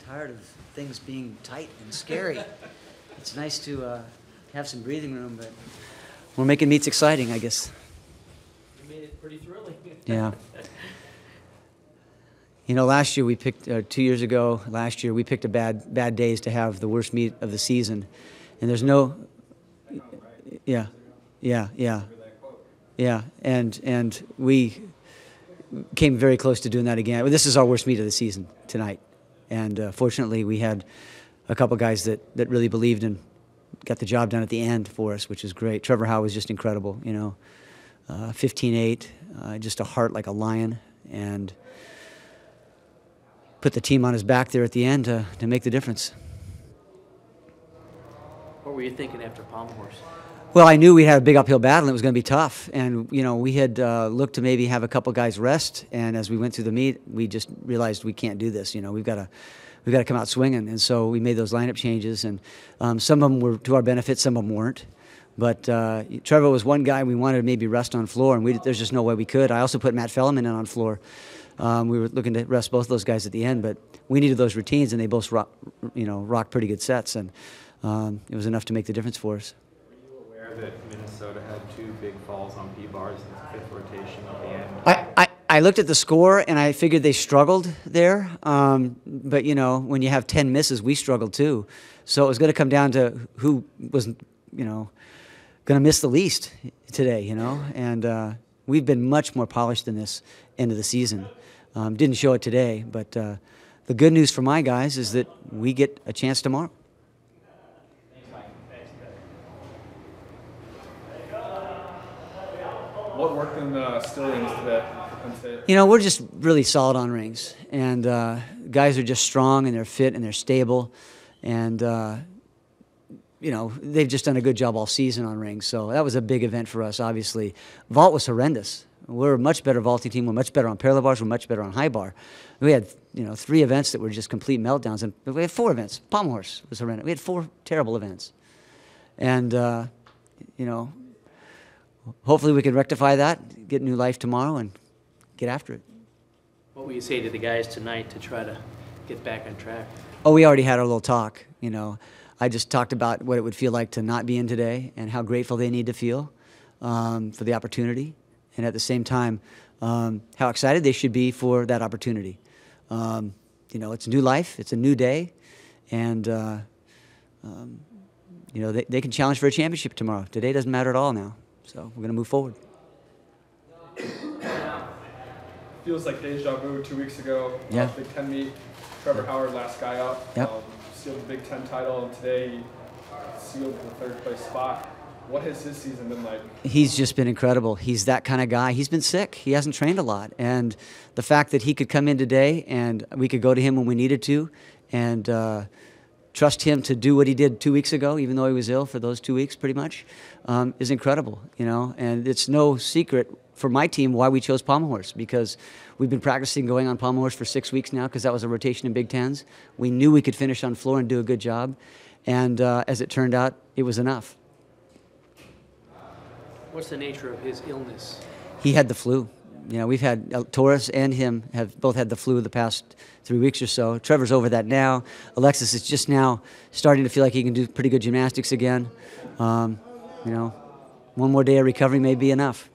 tired of things being tight and scary. It's nice to have some breathing room, but we're making meets exciting, I guess. You made it pretty thrilling. Yeah. You know, last year we picked, 2 years ago, last year we picked a bad days to have the worst meet of the season. And there's no, yeah, and we came very close to doing that again. This is our worst meet of the season tonight. And fortunately we had a couple guys that really believed and got the job done at the end for us, which is great. Trevor Howe was just incredible, you know, 15-8, just a heart like a lion, and put the team on his back there at the end to make the difference. What were you thinking after Pommel Horse? Well, I knew we had a big uphill battle and it was going to be tough. And, you know, we had looked to maybe have a couple guys rest. And as we went through the meet, we just realized we can't do this. You know, we've got to come out swinging. And so we made those lineup changes. And some of them were to our benefit, some of them weren't. But Trevor was one guy we wanted to maybe rest on floor, and there's just no way we could. I also put Matt Fellman in on floor. We were looking to rest both those guys at the end, but we needed those routines, and they both rocked pretty good sets, and it was enough to make the difference for us. Were you aware that Minnesota had 2 big falls on P-bars in the 5th rotation at the end? I looked at the score, and I figured they struggled there, but, you know, when you have 10 misses, we struggled too. So it was going to come down to who was, you know, going to miss the least today, you know, and we've been much more polished than this end of the season. Didn't show it today, but the good news for my guys is that we get a chance tomorrow. What worked in the still rings today for Penn State? You know, we're just really solid on rings, and guys are just strong and they're fit and they're stable, and you know, they've just done a good job all season on rings. So that was a big event for us. Obviously, vault was horrendous. We're a much better vaulting team. We're much better on parallel bars. We're much better on high bar. We had, you know, 3 events that were just complete meltdowns, and we had 4 events. Pommel Horse was horrendous. We had 4 terrible events, and you know, hopefully we can rectify that, get new life tomorrow, and get after it. What will you say to the guys tonight to try to get back on track? Oh, we already had our little talk. You know, I just talked about what it would feel like to not be in today and how grateful they need to feel for the opportunity. And at the same time, how excited they should be for that opportunity. You know, it's a new life, it's a new day, and you know, they can challenge for a championship tomorrow. Today doesn't matter at all now, so we're going to move forward. Feels like deja vu 2 weeks ago. Yeah. Big Ten meet. Trevor Howard, last guy up. Yep. Sealed the Big Ten title, and today he sealed the 3rd place spot. What has his season been like? He's just been incredible. He's that kind of guy. He's been sick. He hasn't trained a lot. And the fact that he could come in today and we could go to him when we needed to and trust him to do what he did 2 weeks ago, even though he was ill for those 2 weeks pretty much, is incredible, you know. And it's no secret for my team why we chose Pommel Horse, because we've been practicing going on Pommel Horse for 6 weeks now because that was a rotation in Big Tens. We knew we could finish on floor and do a good job. And as it turned out, it was enough. What's the nature of his illness? He had the flu. You know, we've had Torres and him have both had the flu the past 3 weeks or so. Trevor's over that now. Alexis is just now starting to feel like he can do pretty good gymnastics again. You know, one more day of recovery may be enough.